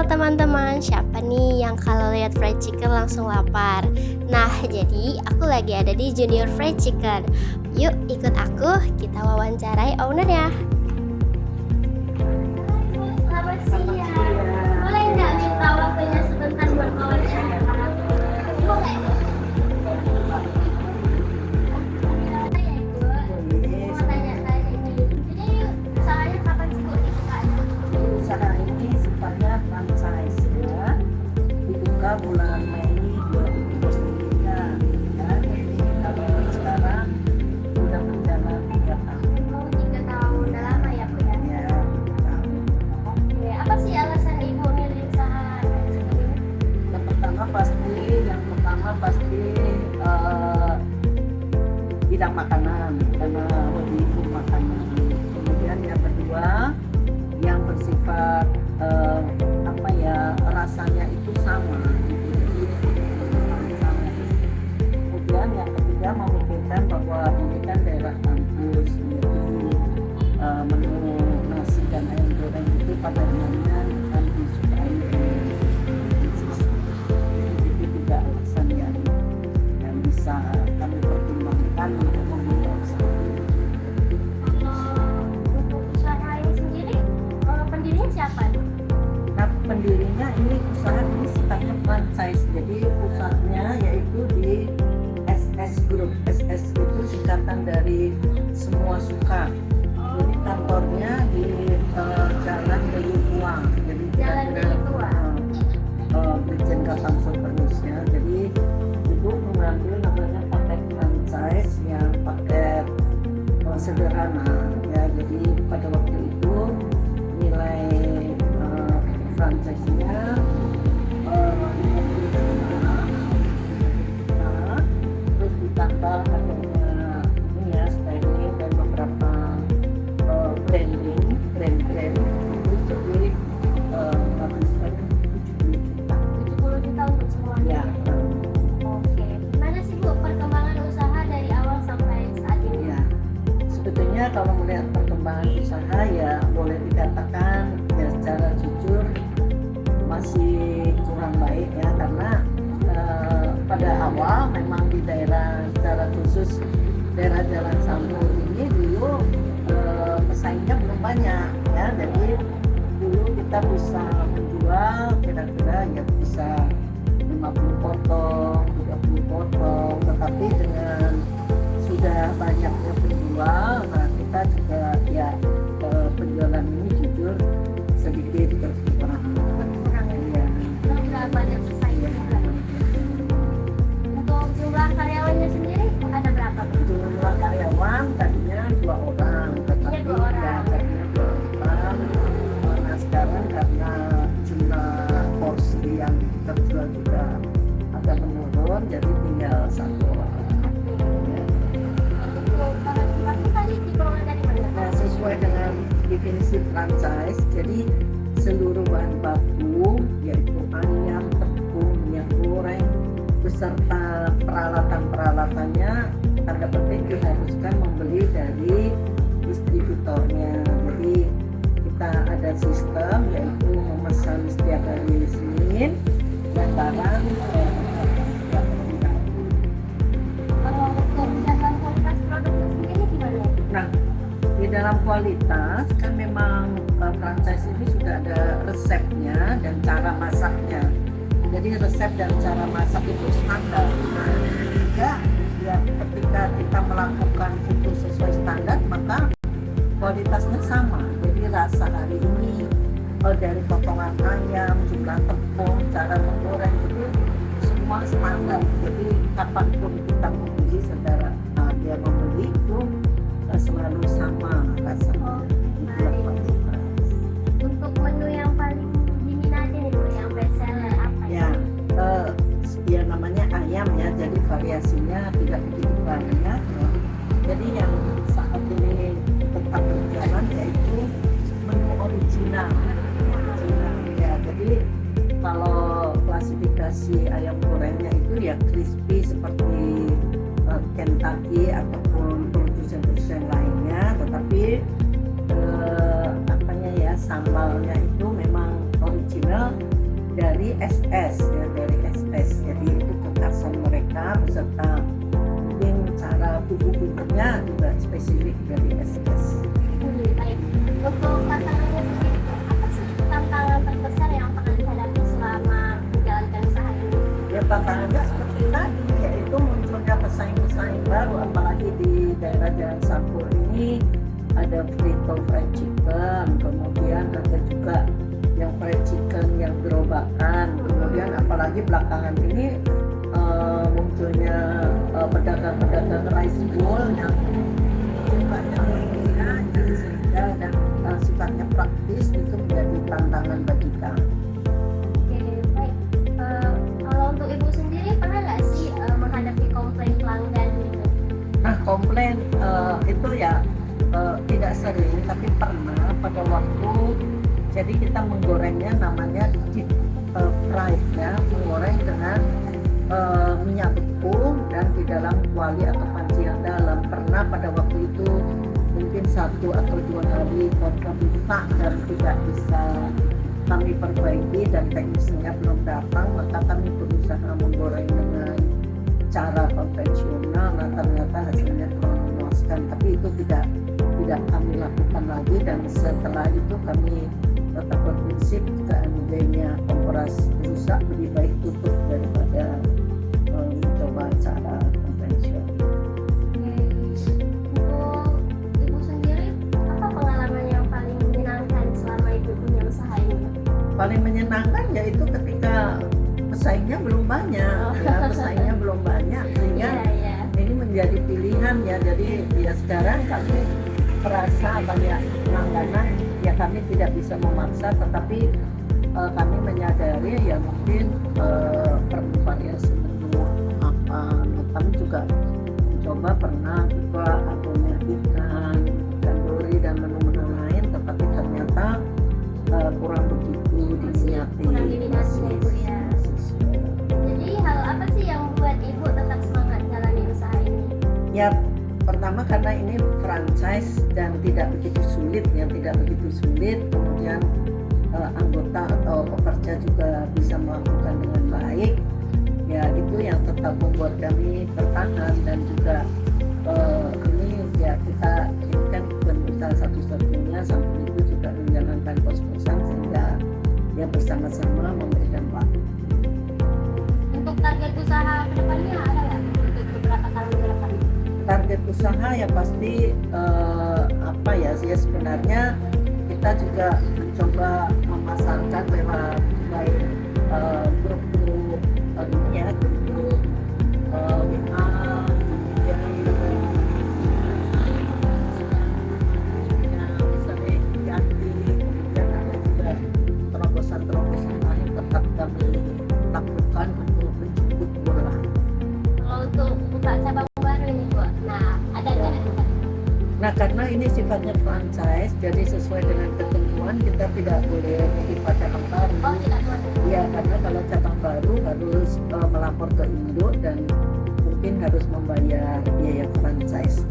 Halo teman-teman, siapa nih yang kalau lihat fried chicken langsung lapar? Nah, jadi aku lagi ada di Junior Fried Chicken. Yuk ikut aku, kita wawancarai ownernya. Selamat siang. Boleh nggak minta waktunya sebentar buat wawancara? Boleh. Usaha ini sifatnya franchise ya, dibuka bulan Mei 2023 ya, jadi kalau sekarang sudah berjalan 3 tahun. 3 tahun, udah lama ya Bu ya? Ya, 3 tahun. Oke, apa sih alasan Ibu milih usaha ini? Yang pertama pasti bidang makanan, karena hobi itu makanan. Kemudian yang kedua yang bersifat rasanya itu sama. Kemudian yang ketiga memikirkan bahwa ini kan daerah kampus, jadi menu nasi dan ayam goreng itu pada umumnya kan disukai itu juga alasan yang bisa kami pertimbangkan untuk membuka usaha. Untuk usaha ini sendiri, pendirinya siapa? Nah, pendirinya ini usaha ini sifatnya franchise, jadi pusatnya yaitu di SS Group. SS itu singkatan dari semua suka. Jadi kantornya di Jalan Delutua. Jadi Jalan Delutua. Brigjen Kapangso Perlusnya. Jadi ibu mengambil namanya paket franchise yang paket sederhana ya. Jadi pada waktu itu nilai franchise-nya 50 juta, terus ditambah adanya ini ya styling dan beberapa brand itu jadi menghabiskan 70 juta. 70 juta untuk semuanya? Ya. Oke, gimana sih Bu perkembangan usaha dari awal sampai saat ini? Ya, sebetulnya kalau melihat perkembangan usaha ya boleh dikatakan ya secara jujur masih kurang baik ya, karena pada awal memang di daerah secara khusus daerah Jalan Sambur ini dulu pesaingnya belum banyak ya, jadi dulu kita bisa menjual kira-kira ya bisa 50 potong, 30 potong, tetapi dengan sudah banyaknya penjual, nah kita juga ya penjualan ini jujur sedikit berkurang ya. Sudah banyak pesaing juga. Untuk jumlah karyawannya sendiri ada berapa Bu? Jumlah karyawan tadinya 2 orang, tetapi Iya, 2 orang. ya tadinya 2 orang. Nah sekarang karena jumlah porsi yang terjual juga agak menurun, jadi tinggal 1 orang. Ya. Untuk bahan baku tadi diperoleh dari mana? Nah, sesuai dengan definisi franchise, jadi seluruh bahan baku yaitu ayam, tepung, minyak goreng beserta peralatan-peralatannya tanda petik diharuskan membeli dari distributornya. Jadi kita ada sistem yaitu memesan setiap hari Senin dan barang setiap hari Rabu. Kalau untuk dasar kualitas produknya sendiri gimana? Nah, di dalam kualitas kan memang franchise ini sudah ada resepnya dan cara masaknya. Jadi resep dan cara masak itu standar. Nah, juga ya ketika kita melakukan itu sesuai standar maka kualitasnya sama. Jadi rasa hari ini dari potongan ayam, jumlah tepung, cara menggoreng itu semua standar. Jadi kapanpun kita membeli saudara dia membeli itu selalu sama rasanya. Itulah kualitas. Untuk menu yang paling diminati nih Bu, yang best seller apa Ya, ya namanya ayam ya, jadi variasinya tidak begitu banyak ya. Jadi yang saat ini tetap berjalan yaitu menu original ya. Jadi kalau klasifikasi ayam gorengnya itu ya crispy seperti Kentucky ataupun produsen-produsen lainnya, tetapi sambalnya itu memang original dari SS ya, dari SS. Jadi itu kekhasan mereka beserta mungkin cara bumbu-bumbunya juga spesifik dari SS. Baik. Untuk tantangannya sendiri, apa sih tantangan terbesar yang pernah dihadapi selama menjalankan usaha ini? Ya tantangannya seperti tadi, yaitu munculnya pesaing-pesaing baru, apalagi di daerah Jalan Sampur ini ada frito fried chicken, kemudian ada juga yang fried chicken yang gerobakan, kemudian apalagi belakangan ini munculnya pedagang-pedagang rice bowl yang sifatnya berbeda sehingga dan sifatnya praktis itu menjadi tantangan bagi kami. Oke, baik. Kalau untuk ibu sendiri pernah nggak sih menghadapi komplain pelanggan gitu? Nah komplain itu ya tidak sering, tapi pernah pada waktu jadi kita menggorengnya namanya deep fried ya, menggoreng dengan minyak beku dan di dalam kuali atau panci yang dalam. Pernah pada waktu itu mungkin 1 atau 2 hari mereka buka dan tidak bisa kami perbaiki dan teknisnya belum datang, maka kami berusaha menggoreng dengan cara konvensional. Nah ternyata hasilnya kurang memuaskan, tapi itu tidak kami lakukan lagi, dan setelah itu kami tetap berprinsip seandainya kompres rusak lebih baik tutup daripada mencoba cara konvensional. Untuk ibu sendiri, apa pengalaman yang paling menyenangkan selama ibu punya usaha ini? Paling menyenangkan yaitu ketika pesaingnya belum banyak, ya pesaingnya belum banyak sehingga Iya. ini menjadi pilihan ya. Jadi ya sekarang kami merasa banyak langganan, ya kami tidak bisa memaksa, tetapi kami menyadari ya mungkin perlu variasi menu apa. Nah, kami juga mencoba pernah juga adanya ikan dori dan menu-menu lain, tetapi ternyata kurang begitu diminati. Kurang diminati ya ibu ya. Jadi hal apa sih yang membuat ibu tetap semangat jalani usaha ini? Ya pertama karena ini franchise dan tidak begitu sulit ya, tidak begitu sulit. Kemudian anggota atau pekerja juga bisa melakukan dengan baik. Ya itu yang tetap membuat kami bertahan, dan juga ini ya kita ini kan bukan usaha satu-satunya, samping itu juga menjalankan kos-kosan sehingga ya bersama-sama memberi dampak. Untuk target usaha kedepannya ada nggak untuk beberapa tahun ke depan? Target usaha ya pasti apa ya sebenarnya kita juga mencoba memasarkan lewat baik grup-grup dunia, grup WA, kemudian ada juga terobosan-terobosan lain tetap kami lakukan untuk menjemput bola. Kalau untuk buka cabang baru ini Bu, nah ada nggak nanti? Nah karena ini sifatnya franchise, jadi sesuai dengan ketentuan kita tidak boleh membuka cabang baru. Oh tidak boleh. Ya karena kalau cabang baru harus melapor ke induk dan mungkin harus membayar biaya franchise.